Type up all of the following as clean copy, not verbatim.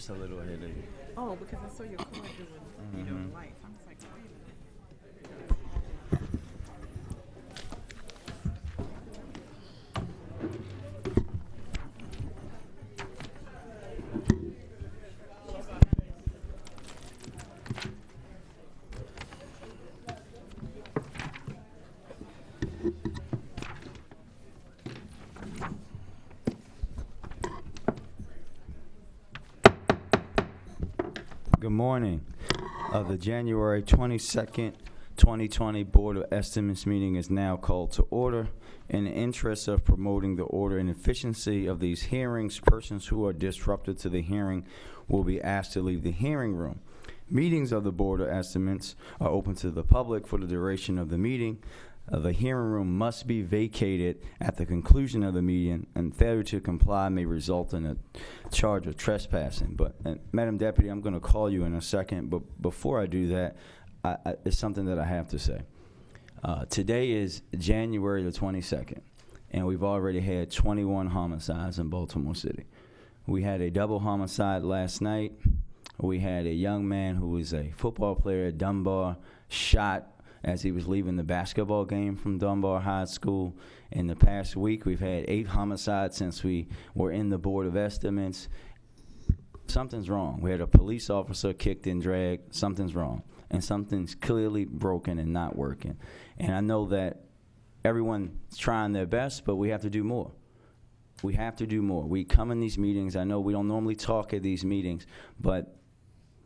just a little ahead of you. Oh, because I saw your card doing, the lights. I'm just like, wait a minute. Good morning. The January 22nd, 2020 Board of Estimates meeting is now called to order. In the interest of promoting the order and efficiency of these hearings, persons who are disruptive to the hearing will be asked to leave the hearing room. Meetings of the Board of Estimates are open to the public for the duration of the meeting. The hearing room must be vacated at the conclusion of the meeting, and failure to comply may result in a charge of trespassing. But, Madam Deputy, I'm going to call you in a second, but before I do that, it's something that I have to say. Today is January the 22nd, and we've already had 21 homicides in Baltimore City. We had a double homicide last night. We had a young man who was a football player at Dunbar shot as he was leaving the basketball game from Dunbar High School. In the past week, we've had 8 homicides since we were in the Board of Estimates. Something's wrong. We had a police officer kicked and dragged. Something's wrong. And something's clearly broken and not working. And I know that everyone's trying their best, but we have to do more. We have to do more. We come in these meetings. I know we don't normally talk at these meetings, but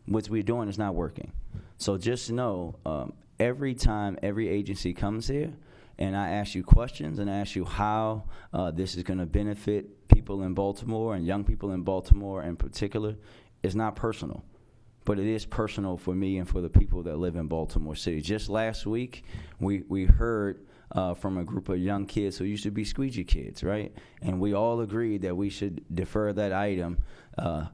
what we're doing is not working. So just know, every time every agency comes here and I ask you questions and I ask you how this is going to benefit people in Baltimore and young people in Baltimore in particular, it's not personal. But it is personal for me and for the people that live in Baltimore City. Just last week, we heard from a group of young kids who used to be squeegee kids, right? And we all agreed that we should defer that item,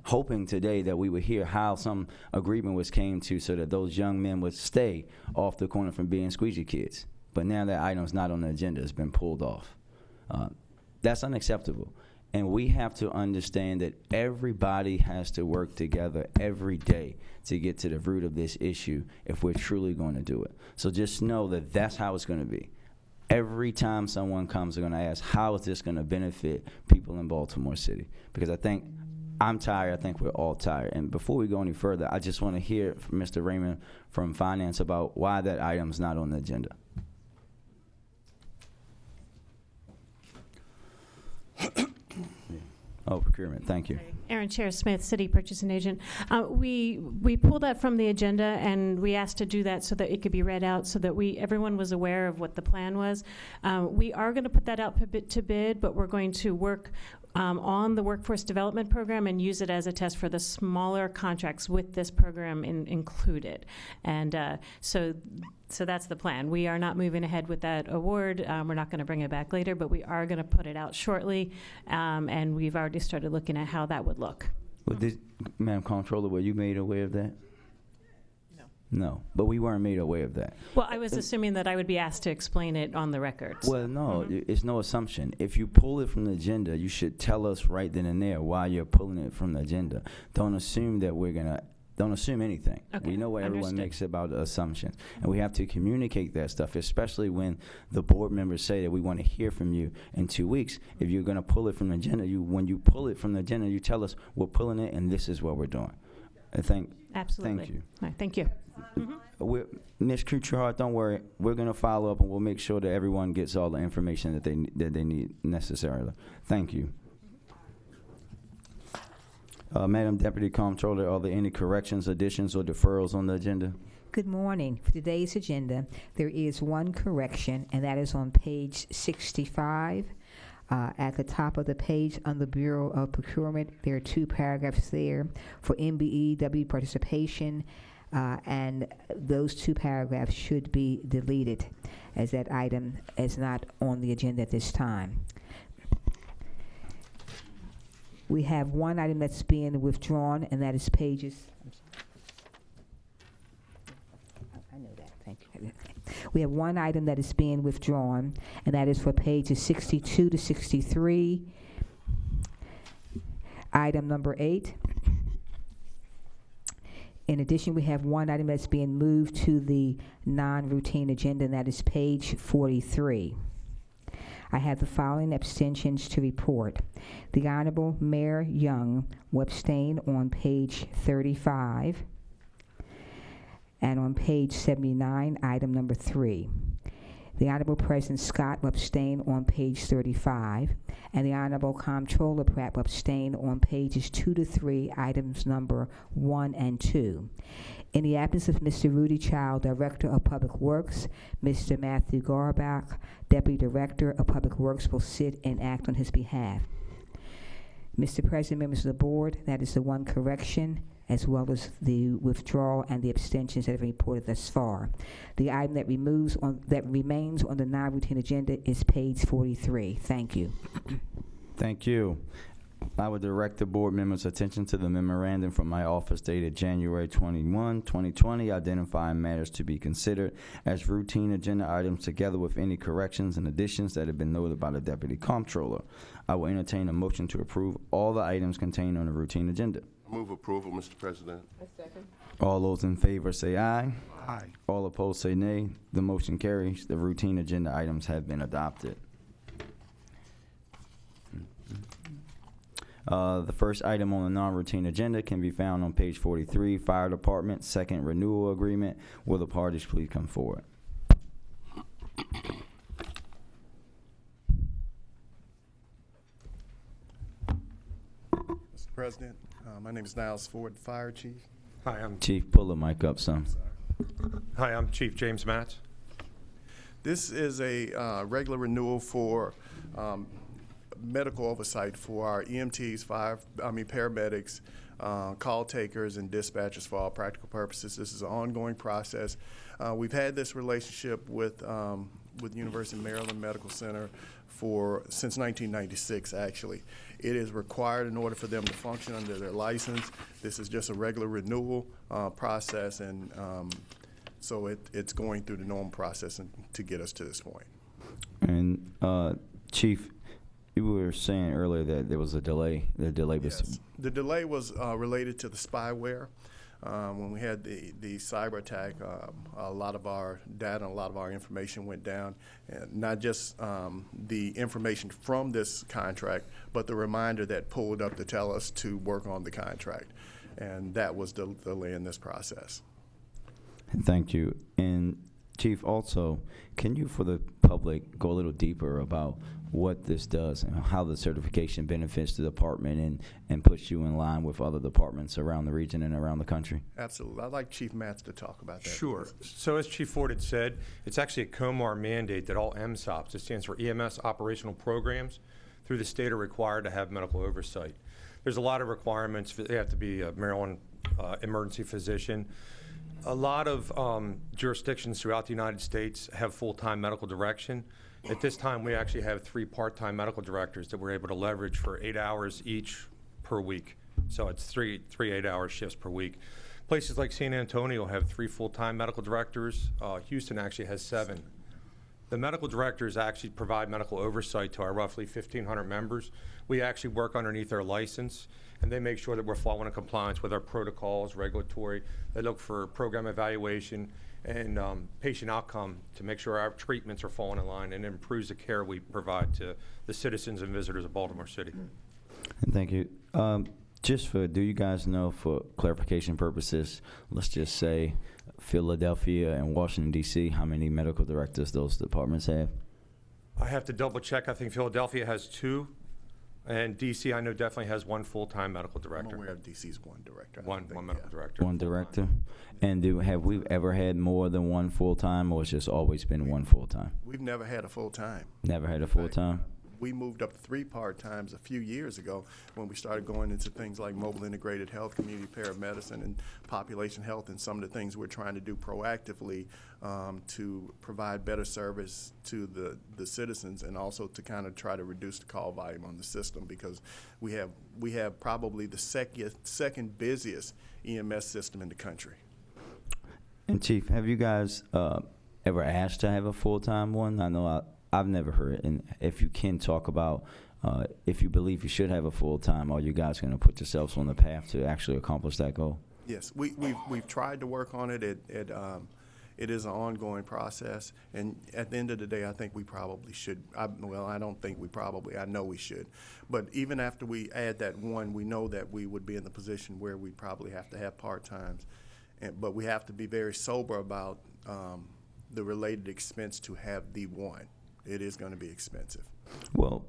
hoping today that we would hear how some agreement was came to so that those young men would stay off the corner from being squeegee kids. But now that item's not on the agenda, it's been pulled off. That's unacceptable. And we have to understand that everybody has to work together every day to get to the root of this issue if we're truly going to do it. So just know that that's how it's going to be. Every time someone comes, they're going to ask, how is this going to benefit people in Baltimore City? Because I think I'm tired. I think we're all tired. And before we go any further, I just want to hear from Mr. Raymond from Finance about why that item's not on the agenda. Oh, procurement. Thank you. Erin Chair Smith, City Purchasing Agent. We pulled that from the agenda, and we asked to do that so that it could be read out, so that everyone was aware of what the plan was. We are going to put that out to bid, but we're going to work on the workforce development program and use it as a test for the smaller contracts with this program included. And so that's the plan. We are not moving ahead with that award. We're not going to bring it back later, but we are going to put it out shortly, and we've already started looking at how that would look. Well, Madam Comptroller, were you made aware of that? No, but we weren't made aware of that. Well, I was assuming that I would be asked to explain it on the records. Well, no, it's no assumption. If you pull it from the agenda, you should tell us right then and there why you're pulling it from the agenda. Don't assume that don't assume anything. Okay, we know what everyone understood. makes about assumptions. And we have to communicate that stuff, especially when the board members say that we want to hear from you in 2 weeks. If you're going to pull it from the agenda, when you pull it from the agenda, you tell us we're pulling it and this is what we're doing. Absolutely. Thank you. All right, thank you. Ms. Kuchar, don't worry. We're going to follow up and we'll make sure that everyone gets all the information that they need necessarily. Thank you. Madam Deputy Comptroller, are there any corrections, additions, or deferrals on the agenda? Good morning. For today's agenda, there is one correction, and that is on page 65. At the top of the page on the Bureau of Procurement, there are 2 paragraphs there for MBEW participation, and those 2 paragraphs should be deleted, as that item is not on the agenda at this time. We have one item that's being withdrawn, and that is pages. I know that. Thank you. We have one item that is being withdrawn, and that is for pages 62 to 63. Item number 8. In addition, we have one item that's being moved to the non-routine agenda, and that is page 43. I have the following abstentions to report. The Honorable Mayor Young will abstain on page 35, and on page 79, item number 3. The Honorable President Scott will abstain on page 35, and the Honorable Comptroller Pratt will abstain on pages 2 to 3, items number 1 and 2. In the absence of Mr. Rudy Child, Director of Public Works, Mr. Matthew Garbach, Deputy Director of Public Works, will sit and act on his behalf. Mr. President, members of the board, that is the one correction, as well as the withdrawal and the abstentions that have been reported thus far. The item that remains on the non-routine agenda is page 43. Thank you. Thank you. I would direct the board members' attention to the memorandum from my office dated January 21, 2020, identifying matters to be considered as routine agenda items together with any corrections and additions that have been noted by the Deputy Comptroller. I will entertain a motion to approve all the items contained on the routine agenda. Move approval, Mr. President. All those in favor say aye. Aye. All opposed say nay. The motion carries. The routine agenda items have been adopted. The first item on the non-routine agenda can be found on page 43, Fire Department, second renewal agreement. Will the parties please come forward? Mr. President, my name is Niles Ford, Fire Chief. Hi, I'm Chief, pull the mic up some. Chief James Matz. This is a regular renewal for medical oversight for our EMTs, paramedics, call takers, and dispatchers for all practical purposes. This is an ongoing process. We've had this relationship with University of Maryland Medical Center since 1996, actually. It is required in order for them to function under their license. This is just a regular renewal process, and so it's going through the normal process to get us to this point. And Chief, you were saying earlier that there was a delay. The delay was Yes. The delay was related to the spyware. When we had the cyber attack, a lot of our data and a lot of our information went down, and not just the information from this contract, but the reminder that pulled up to tell us to work on the contract. And that was the delay in this process. Thank you. And Chief, also, can you, for the public, go a little deeper about what this does and how the certification benefits the department and puts you in line with other departments around the region and around the country? Absolutely. I'd like Chief Matz to talk about that. Sure. So as Chief Ford had said, it's actually a COMAR mandate that all MSOPs, it stands for EMS Operational Programs, through the state are required to have medical oversight. There's a lot of requirements. They have to be a Maryland emergency physician. A lot of jurisdictions throughout the United States have full-time medical direction. At this time, we actually have 3 part-time medical directors that we're able to leverage for 8 hours each per week. So it's three 8-hour shifts per week. Places like San Antonio have 3 full-time medical directors. Houston actually has 7. The medical directors actually provide medical oversight to our roughly 1,500 members. We actually work underneath their license, and they make sure that we're following in compliance with our protocols, regulatory. They look for program evaluation and patient outcome to make sure our treatments are falling in line and improves the care we provide to the citizens and visitors of Baltimore City. Thank you. Do you guys know, for clarification purposes, let's just say Philadelphia and Washington, D.C., how many medical directors those departments have? I have to double check. I think Philadelphia has 2, and D.C. I know definitely has 1 full-time medical I'm director. aware of DC's one director. I One don't think- medical yeah. director. One director? And have we ever had more than 1 full-time, or it's just always been 1 full-time? We've never had a full-time. Never had a full-time? We moved up to 3 part-times a few years ago when we started going into things like mobile integrated health, community paramedicine, and population health, and some of the things we're trying to do proactively to provide better service to the citizens, and also to kind of try to reduce the call volume on the system, because we have probably the second busiest EMS system in the country. And Chief, have you guys ever asked to have a full-time one? I know I've never heard it. And if you can talk about if you believe you should have a full-time, are you guys going to put yourselves on the path to actually accomplish that goal? Yes, we've tried to work on it. It is an ongoing process, and at the end of the day, I think we probably should. I don't think we probably. I know we should. But even after we add that one, we know that we would be in the position where we probably have to have part-times. But we have to be very sober about the related expense to have the one. It is going to be expensive. Well,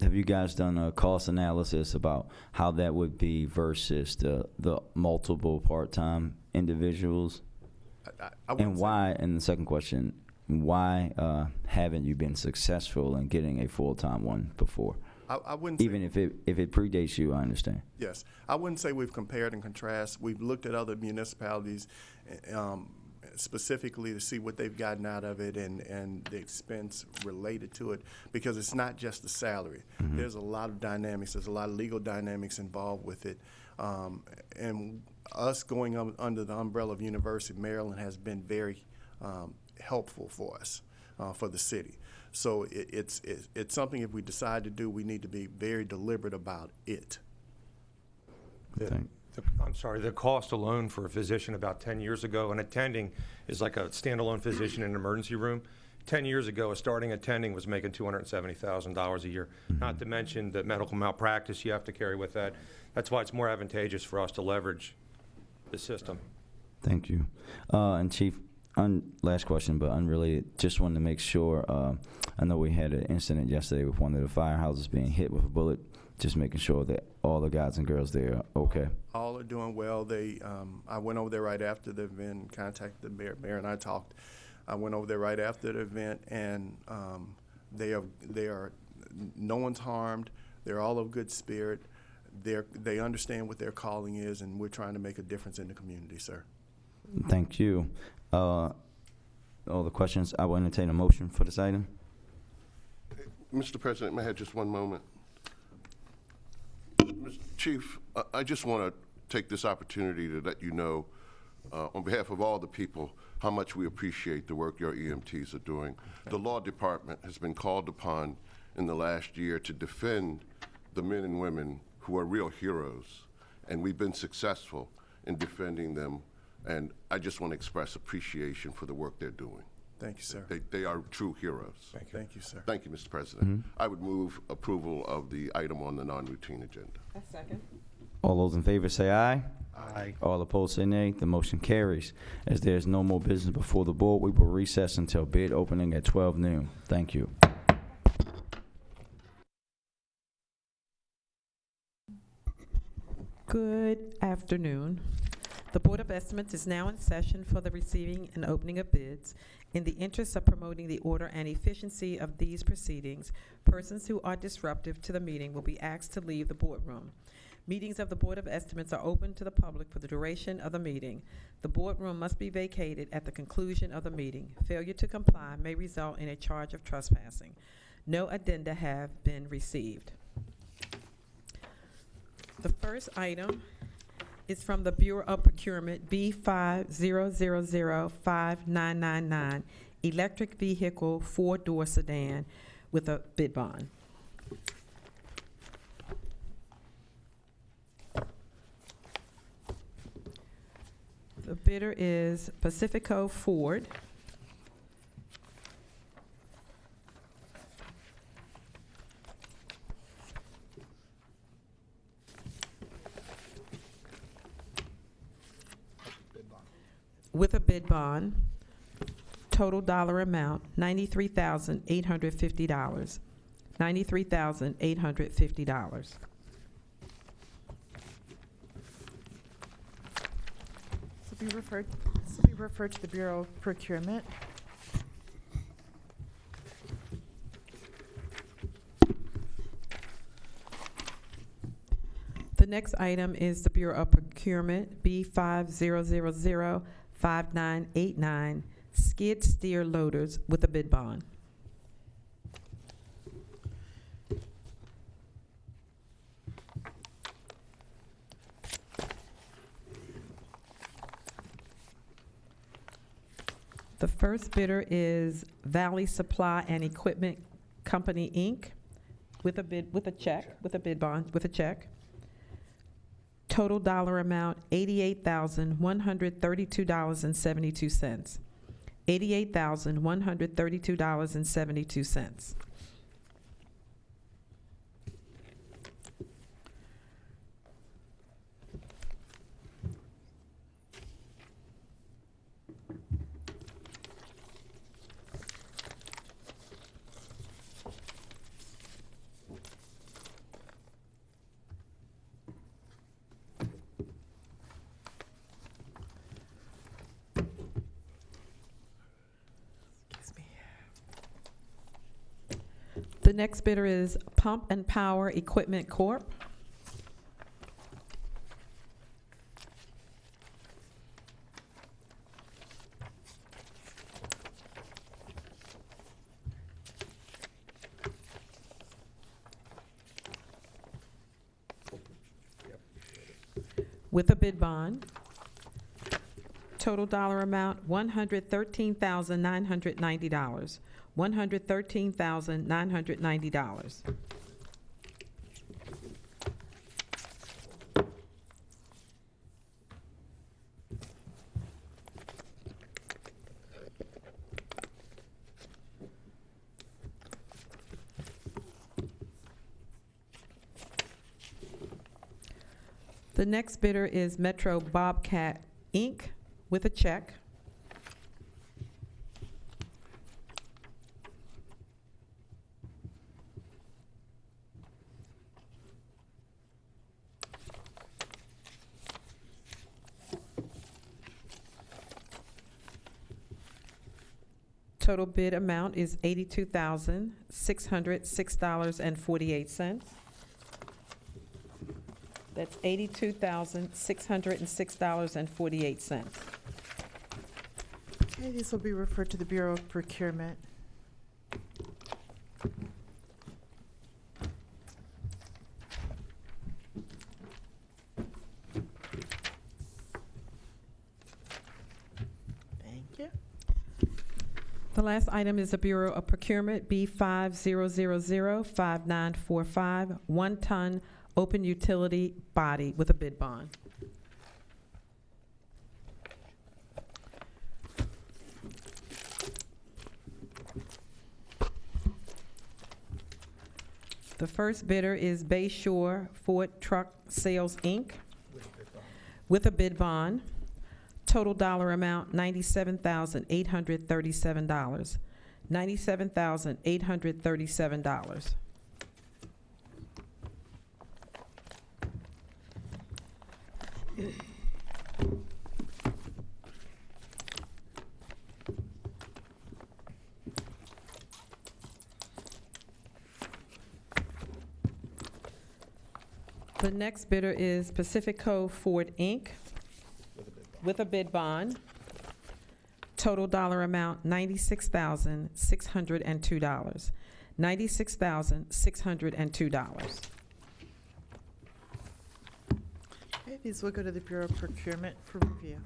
have you guys done a cost analysis about how that would be versus the multiple part-time individuals? I wouldn't And say- why, and the second question, why haven't you been successful in getting a full-time one before? I wouldn't say. Even if it predates you, I understand. Yes, I wouldn't say we've compared and contrast. We've looked at other municipalities specifically to see what they've gotten out of it and the expense related to it, because it's not just the salary. There's a lot of dynamics. There's a lot of legal dynamics involved with it. And us going under the umbrella of University of Maryland has been very helpful for us, for the city. So it's something, if we decide to do, we need to be very deliberate about it. I'm sorry, the cost alone for a physician about 10 years ago, an attending is like a standalone physician in an emergency room. 10 years ago, a starting attending was making $270,000 a year, not to mention the medical malpractice you have to carry with that. That's why it's more advantageous for us to leverage the system. Thank you. And Chief, last question, but unrelated. Just wanted to make sure, I know we had an incident yesterday with one of the firehouses being hit with a bullet. Just making sure that all the guys and girls there are okay. All are doing well. I went over there right after the event, contacted the mayor. Mayor and I talked. I went over there right after the event, and they are. No one's harmed. They're all of good spirit. They understand what their calling is, and we're trying to make a difference in the community, sir. Thank you. All the questions. I will entertain a motion for this item. Mr. President, may I have just one moment? Mr. Chief, I just want to take this opportunity to let you know, on behalf of all the people, how much we appreciate the work your EMTs are doing. The law department has been called upon in the last year to defend the men and women who are real heroes, and we've been successful in defending them, and I just want to express appreciation for the work they're doing. Thank you, sir. They are true heroes. Thank you, sir. Thank you, Mr. President. I would move approval of the item on the non-routine agenda. A second. All those in favor say aye. Aye. All opposed say nay. The motion carries. As there is no more business before the board, we will recess until bid opening at 12 noon. Thank you. Good afternoon. The Board of Estimates is now in session for the receiving and opening of bids. In the interest of promoting the order and efficiency of these proceedings, persons who are disruptive to the meeting will be asked to leave the boardroom. Meetings of the Board of Estimates are open to the public for the duration of the meeting. The boardroom must be vacated at the conclusion of the meeting. Failure to comply may result in a charge of trespassing. No addenda have been received. The first item is from the Bureau of Procurement, B50005999, electric vehicle four-door sedan with a bid bond. The bidder is Pacifico Ford. With a bid bond, total dollar amount, $93,850. $93,850. This will be referred to the Bureau of Procurement. The next item is the Bureau of Procurement, B50005989, skid steer loaders with a bid bond. The first bidder is Valley Supply and Equipment Company, Inc., with a bid, with a check, with a bid bond, with a check. Total dollar amount, $88,132.72. $88,132.72. Excuse me. The next bidder is Pump and Power Equipment Corp. With a bid bond. Total dollar amount, $113,990. $113,990. The next bidder is Metro Bobcat, Inc., with a check. Total bid amount is $82,606.48. That's $82,606.48. Okay, these will be referred to the Bureau of Procurement. Thank you. The last item is the Bureau of Procurement, B50005945, 1-ton open utility body with a bid bond. The first bidder is Bayshore Ford Truck Sales, Inc., with a bid bond. Total dollar amount, $97,837. $97,837. The next bidder is Pacifico Ford, Inc., with a bid bond. Total dollar amount, $96,602. $96,602. Okay, these will go to the Bureau of Procurement for review.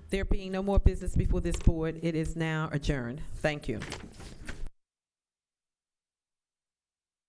There being no more business before this board, it is now adjourned. Thank you.